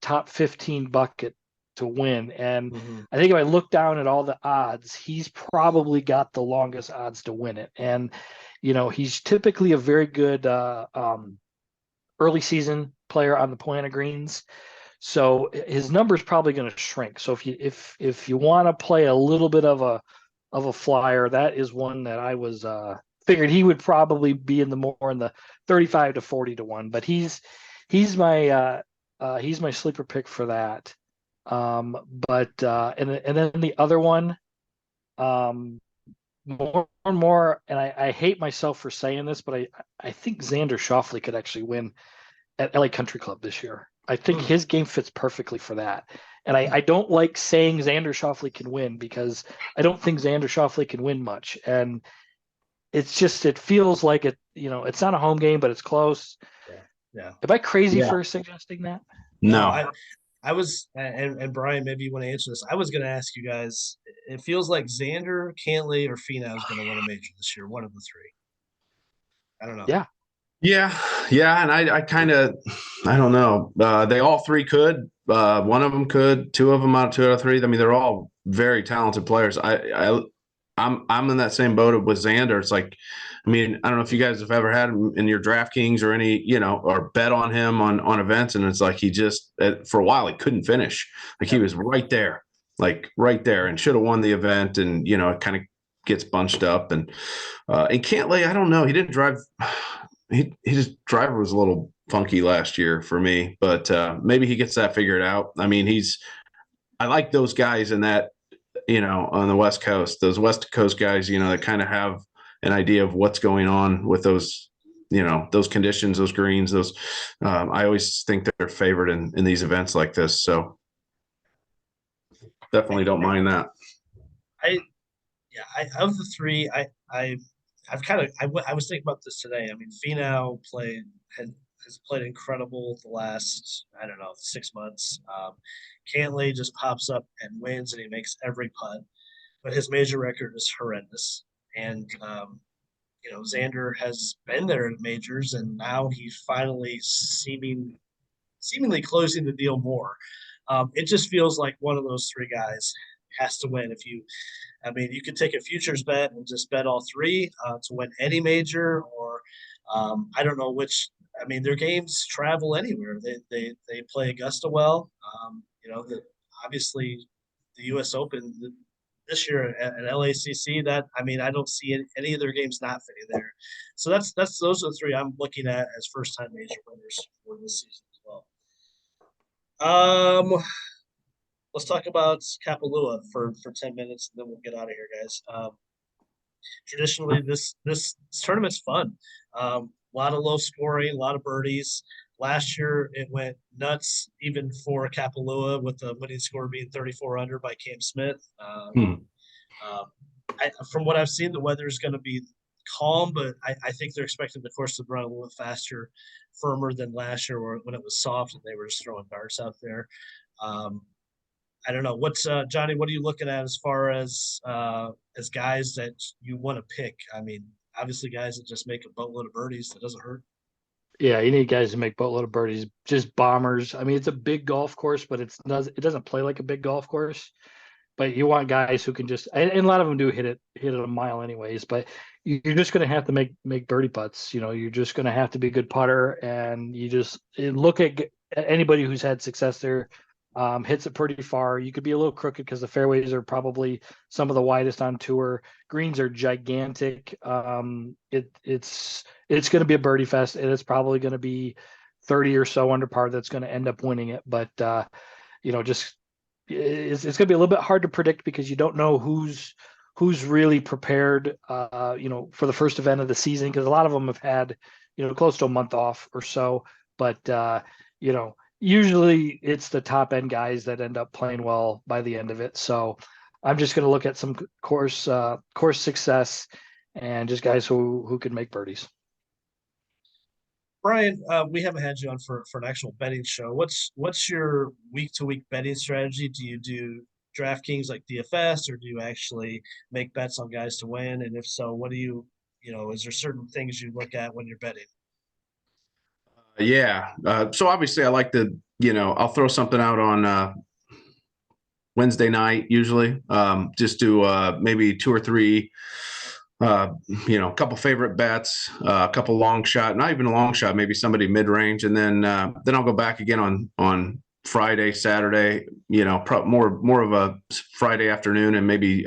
top 15 bucket to win. And I think if I look down at all the odds, he's probably got the longest odds to win it. And, he's typically a very good early season player on the Poana greens. So his number is probably going to shrink. So if you want to play a little bit of a flyer, that is one that I was figured he would probably be in the 35 to 40 to 1. But he's my sleeper pick for that. And then the other one, more and more, and I hate myself for saying this, but I think Xander Schauffele could actually win at LA Country Club this year. I think his game fits perfectly for that. And I don't like saying Xander Schauffele can win because I don't think Xander Schauffele can win much. And it feels like it's not a home game, but it's close. Yeah. Am I crazy for suggesting that? No. I was, and Brian, maybe you want to answer this. I was going to ask you guys. It feels like Xander, Cantlay, or Finau is going to win a major this year. One of the three. I don't know. Yeah. Yeah, and I kind of, I don't know. They all three could. One of them could. Two of them out of three. I mean, they're all very talented players. I'm in that same boat with Xander. It's like, I mean, I don't know if you guys have ever had him in your DraftKings or any, or bet on him on events, and it's like he just for a while he couldn't finish. Like he was right there, and should have won the event, and it kind of gets bunched up. And Cantlay, I don't know. He didn't drive. His driver was a little funky last year for me, but maybe he gets that figured out. I mean, I like those guys in that, on the West Coast, those West Coast guys, that kind of have an idea of what's going on with those, those conditions, those greens, those, I always think they're favored in these events like this. So definitely don't mind that. Of the three, I was thinking about this today. I mean, Finau has played incredible the last, I don't know, 6 months. Cantlay just pops up and wins, and he makes every putt, but his major record is horrendous. And Xander has been there at majors, and now he's finally seemingly closing the deal more. It just feels like one of those three guys has to win. You could take a futures bet and just bet all three to win any major, or I don't know which. I mean, their games travel anywhere. They play Augusta well. Obviously the U.S. Open this year at LACC. I don't see any of their games not fitting there. So those are the three I'm looking at as first time major winners for this season as well. Let's talk about Kapalua for 10 minutes, and then we'll get out of here, guys. Traditionally, this tournament's fun. A lot of low scoring, a lot of birdies. Last year, it went nuts, even for Kapalua, with the winning score being 34 under by Cam Smith. From what I've seen, the weather is going to be calm, but I think they're expecting the course to run a little bit faster, firmer than last year, when it was soft and they were just throwing darts out there. I don't know. What's Johnny? What are you looking at as far as guys that you want to pick? I mean, obviously, guys that just make a boatload of birdies, that doesn't hurt. Yeah, you need guys to make boatload of birdies, just bombers. I mean, it's a big golf course, but it doesn't play like a big golf course. But you want guys who can just, and a lot of them do hit it a mile anyways. But you're just going to have to make birdie putts. You're just going to have to be a good putter, and you just look at anybody who's had success there. Hits it pretty far. You could be a little crooked because the fairways are probably some of the widest on tour. Greens are gigantic. It's going to be a birdie fest, and it's probably going to be 30 or so under par that's going to end up winning it. But just it's going to be a little bit hard to predict because you don't know who's really prepared. For the first event of the season, because a lot of them have had close to a month off or so. But usually it's the top end guys that end up playing well by the end of it. So I'm just going to look at some course success and just guys who can make birdies. Brian, we haven't had you on for an actual betting show. What's your week to week betting strategy? Do you do DraftKings like DFS, or do you actually make bets on guys to win? And if so, what do is there certain things you look at when you're betting? Yeah. So obviously, I like to, I'll throw something out on Wednesday night usually. Just do maybe two or three, a couple favorite bets, a couple long shot, not even a long shot, maybe somebody mid range, and then I'll go back again on Friday, Saturday. More of a Friday afternoon, and maybe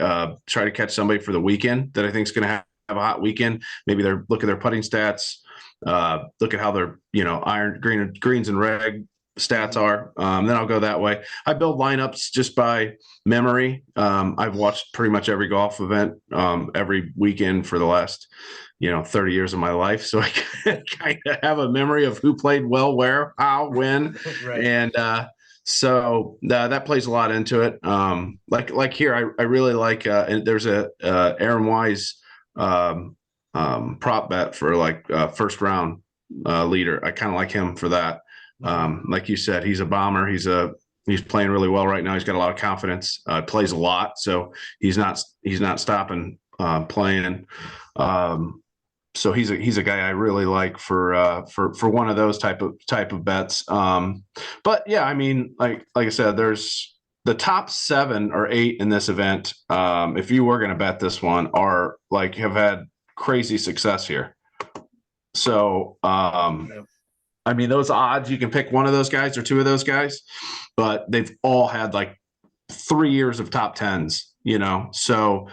try to catch somebody for the weekend that I think is going to have a hot weekend. Maybe they're look at their putting stats, look at how their greens and reg stats are. Then I'll go that way. I build lineups just by memory. I've watched pretty much every golf event every weekend for the last 30 years of my life, so I kind of have a memory of who played well, where, how, when. Right. And so that plays a lot into it. Like here, I really like and there's a Aaron Wise prop bet for like first round leader. I kind of like him for that. Like you said, he's a bomber. He's playing really well right now. He's got a lot of confidence. Plays a lot, so he's not stopping playing. So he's a guy I really like for one of those type of bets. But yeah, I mean, like I said, there's the top 7 or 8 in this event. If you were going to bet this one, are like have had crazy success here. So I mean, those odds, you can pick one of those guys or two of those guys, but they've all had like 3 years of top 10s, So,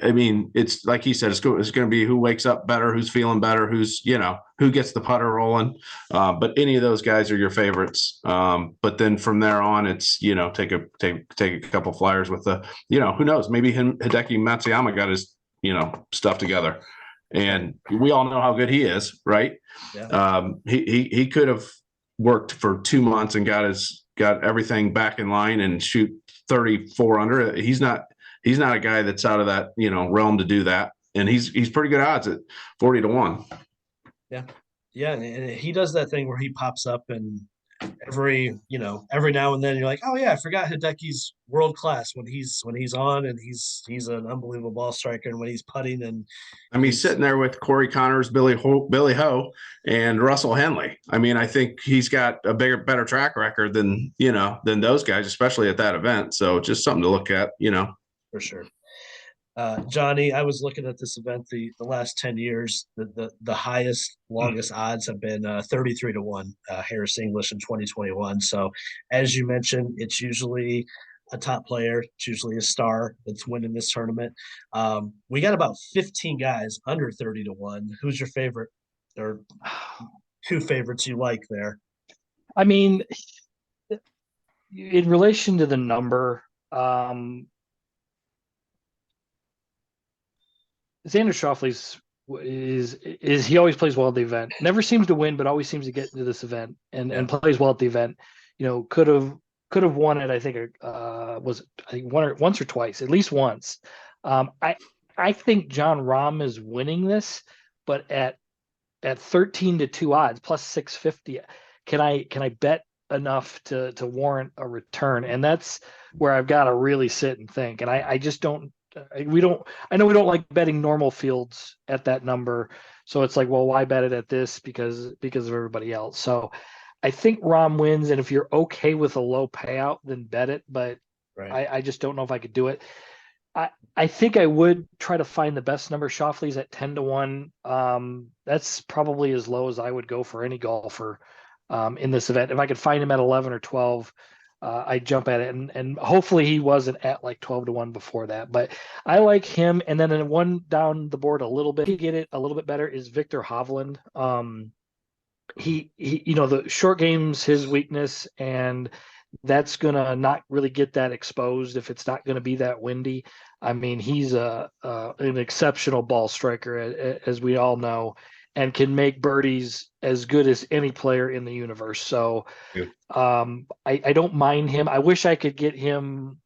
I mean, it's like he said, it's going to be who wakes up better, who's feeling better, who's, who gets the putter rolling. But any of those guys are your favorites. But then from there on, it's, take a couple flyers with the, who knows, maybe Hideki Matsuyama got his, stuff together. And we all know how good he is, right? Yeah. He could have worked for 2 months and got everything back in line and shoot 34 under. He's not a guy that's out of that realm to do that, and he's pretty good odds at 40 to 1. Yeah, and he does that thing where he pops up and every now and then you're like, oh yeah, I forgot Hideki's world class when he's on, and he's an unbelievable ball striker, and when he's putting, and I mean, he's sitting there with Corey Connors, Billy Ho, and Russell Henley. I mean, I think he's got a better track record than those guys, especially at that event. So just something to look at, for sure. Johnny, I was looking at this event the last 10 years. The highest, longest odds have been 33 to 1, Harris English in 2021. So, as you mentioned, it's usually a top player. It's usually a star that's winning this tournament. We got about 15 guys under 30 to 1. Who's your favorite, or two favorites you like there? I mean, in relation to the number, Xander Schauffele's is he always plays well at the event. Never seems to win, but always seems to get into this event and plays well at the event. Could have won it. I think once or twice, at least once. I think John Rahm is winning this, but at 13 to 2 odds plus 650, can I bet enough to warrant a return? And that's where I've got to really sit and think. And I just don't. I know we don't like betting normal fields at that number, so it's like, well, why bet it at this because of everybody else? So I think Rahm wins, and if you're okay with a low payout, then bet it. But right. I just don't know if I could do it. I think I would try to find the best number. Schauffele's at 10 to 1. That's probably as low as I would go for any golfer in this event. If I could find him at 11 or 12, I'd jump at it, and hopefully he wasn't at like 12 to 1 before that. But I like him. And then in one down the board a little bit, get it a little bit better, is Victor Hovland. He the short game's his weakness, and that's gonna not really get that exposed if it's not gonna be that windy. I mean, he's an exceptional ball striker, as we all know, and can make birdies as good as any player in the universe. So I don't mind him. I wish I could get him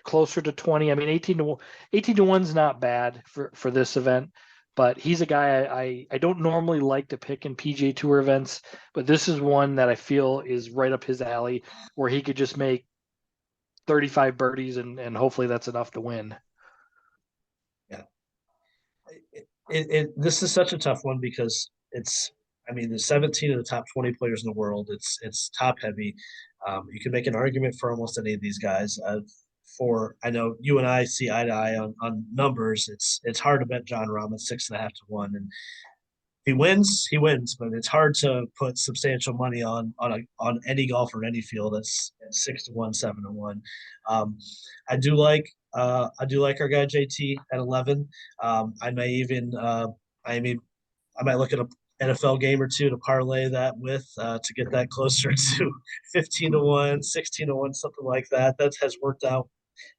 closer to 20. I mean, 18 to 1's not bad for this event, but he's a guy I don't normally like to pick in PGA Tour events, but this is one that I feel is right up his alley, where he could just make 35 birdies, and hopefully that's enough to win. Yeah. This is such a tough one because there's 17 of the top 20 players in the world. It's top heavy. You can make an argument for almost any of these guys. I know you and I see eye to eye on numbers. It's hard to bet John Rahm at 6.5 to 1, and he wins, but it's hard to put substantial money on any golfer in any field that's at 6 to 1, 7 to 1. Um, I do like our guy JT at 11. I may even I might look at an NFL game or two to parlay that with to get that closer to 15 to 1, 16 to 1, something like that. That has worked out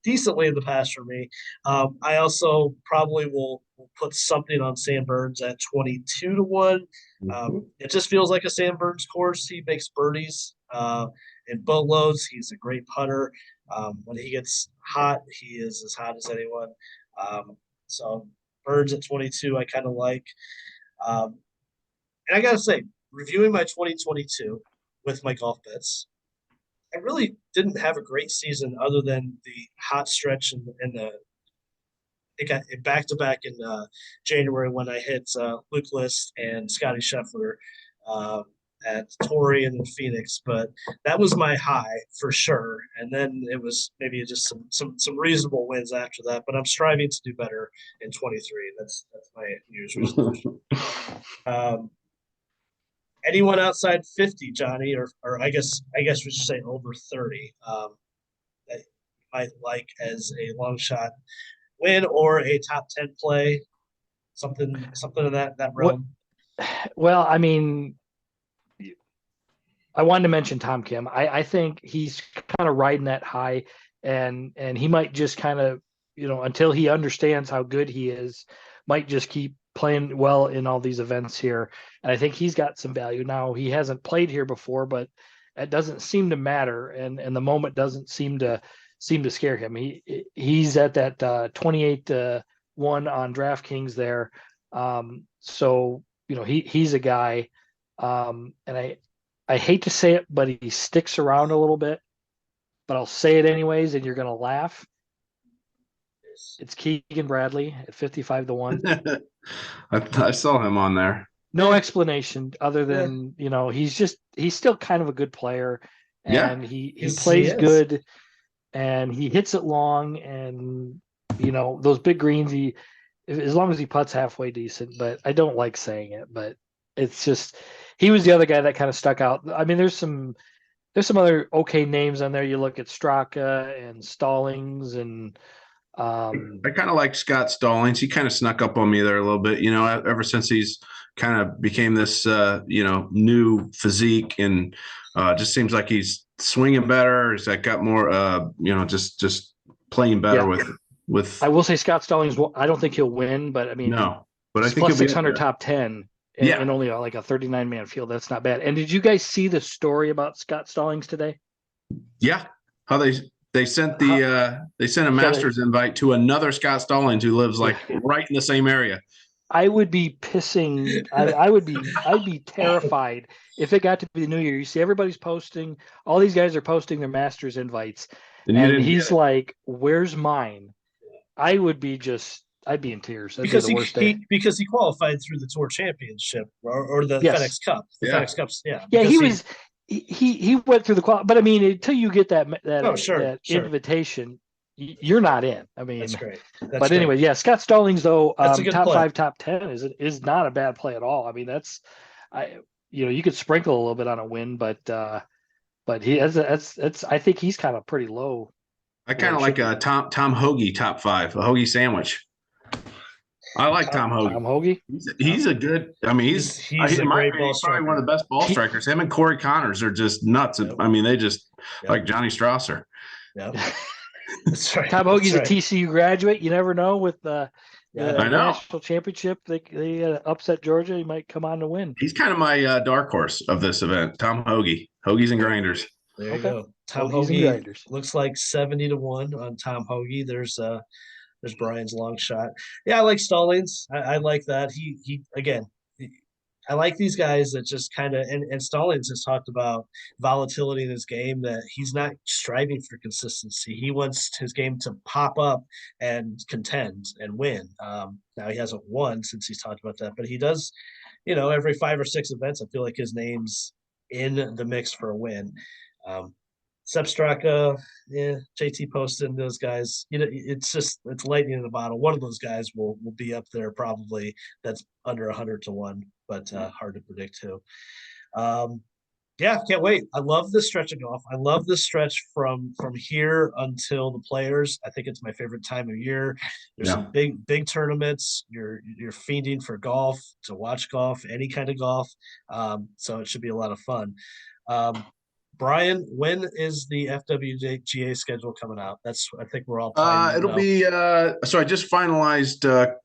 decently in the past for me. I also probably will put something on Sam Burns at 22 to 1. It just feels like a Sam Burns course. He makes birdies in boatloads. He's a great putter. When he gets hot, he is as hot as anyone. So Burns at 22, I kind of like. And I got to say, reviewing my 2022 with my golf bets, I really didn't have a great season other than the hot stretch and it got back to back in January when I hit Luke List and Scotty Scheffler at Torrey and in Phoenix. But that was my high for sure. And then it was maybe just some reasonable wins after that. But I'm striving to do better in 23. That's my New Year's resolution. Anyone outside 50, Johnny, or I guess we should say over 30, that you might like as a long shot win or a top 10 play, something in that realm. Well, I mean, I wanted to mention Tom Kim. I think he's kind of riding that high, and he might just kind of, until he understands how good he is, might just keep playing well in all these events here. And I think he's got some value. Now, he hasn't played here before, but it doesn't seem to matter, and the moment doesn't seem to scare him. He's at that 28 to 1 on DraftKings there. So he's a guy, and I hate to say it, but he sticks around a little bit, but I'll say it anyways, and you're gonna laugh. It's Keegan Bradley at 55 to 1. I saw him on there. No explanation other than, he's still kind of a good player, and he plays good, and he hits it long, and those big greens, as long as he putts halfway decent. But I don't like saying it, but it's just, he was the other guy that kind of stuck out. I mean, there's some other okay names on there. You look at Straka and Stallings, and I kind of like Scott Stallings. He kind of snuck up on me there a little bit, ever since he's kind of became this, new physique, and just seems like he's swinging better. He's got more, just playing better with. I will say Scott Stallings, I don't think he'll win, but I mean, no, but I think plus 600 top 10 and only like a 39-man field. That's not bad. And did you guys see the story about Scott Stallings today? Yeah. How they sent a Masters invite to another Scott Stallings who lives like right in the same area. I would be pissing. I'd be terrified if it got to be the new year. You see, everybody's posting. All these guys are posting their Masters invites, and he's like, "Where's mine?" I'd be in tears. That'd because be the worst day. Because he qualified through the Tour Championship or the FedEx Cup. FedEx Cups, yeah. Yeah, he went through the qual, but I mean, until you get that invitation, you're not in. I mean, that's great. Anyway, yeah, Scott Stallings though, top play. 5, top 10 is not a bad play at all. I mean, you could sprinkle a little bit on a win, but I think he's kind of pretty low. I kind of like a Tom Hoagie top 5, a hoagie sandwich. I like Tom Hoagie. Tom Hoagie. He's a good. I mean, he's a great ball striker. Probably one of the best ball strikers. Him and Corey Connors are just nuts. Yep. I mean, they just like Johnny Strasser. Yeah, that's right. Tom Hoagie's a TCU graduate. You never know with the national championship. They upset Georgia. He might come on to win. He's kind of my dark horse of this event. Tom Hoagie, Hoagies and Grinders. There you go. Tom Hoagie looks like 70 to 1 on Tom Hoagie. There's Brian's long shot. Yeah, I like Stallings. I like that. He again, I like these guys that just kind of, and Stallings has talked about volatility in his game, that he's not striving for consistency. He wants his game to pop up and contend and win. Now he hasn't won since he's talked about that, but he does, every 5 or 6 events, I feel like his name's in the mix for a win. Sepp Straka, yeah, JT Poston, those guys, it's lightning in a bottle. One of those guys will be up there probably. That's under 100-1, but hard to predict who. Yeah, can't wait. I love this stretch of golf. I love this stretch from here until the Players. I think it's my favorite time of year. There's some big tournaments. You're fiending for golf, to watch golf, any kind of golf. So it should be a lot of fun. Brian, when is the FWGA schedule coming out? I think we're all tied. It'll be so I just finalized a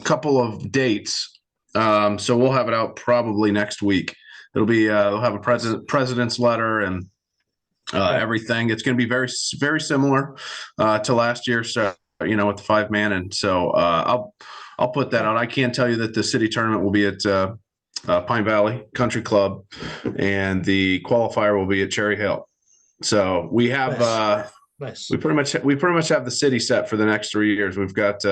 couple of dates. So we'll have it out probably next week. It'll be they'll have a president's letter and everything. It's going to be very, very similar to last year. So with the 5-man, and so I'll put that out. I can tell you that the city tournament will be at Pine Valley Country Club, and the qualifier will be at Cherry Hill. So we have nice. we pretty much have the city set for the next 3 years. We've got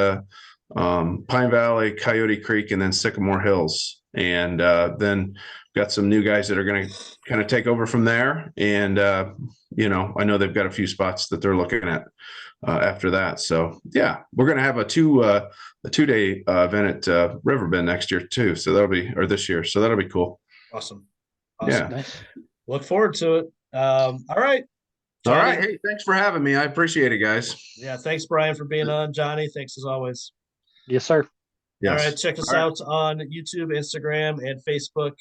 Pine Valley, Coyote Creek, and then Sycamore Hills, and then got some new guys that are going to kind of take over from there. And I know they've got a few spots that they're looking at after that. So yeah, we're going to have a 2-day event at Riverbend next year too. So this year. So that'll be cool. Awesome. Yeah. Nice. Look forward to it. All right. Johnny. All right. Hey, thanks for having me. I appreciate it, guys. Yeah. Thanks, Brian, for being on. Johnny, thanks as always. Yes, sir. Yes. All right. Check us out on YouTube, Instagram, and Facebook.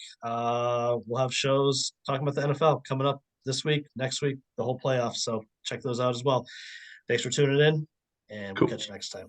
We'll have shows talking about the NFL coming up this week, next week, the whole playoff. So check those out as well. Thanks for tuning in, and we'll catch you next time.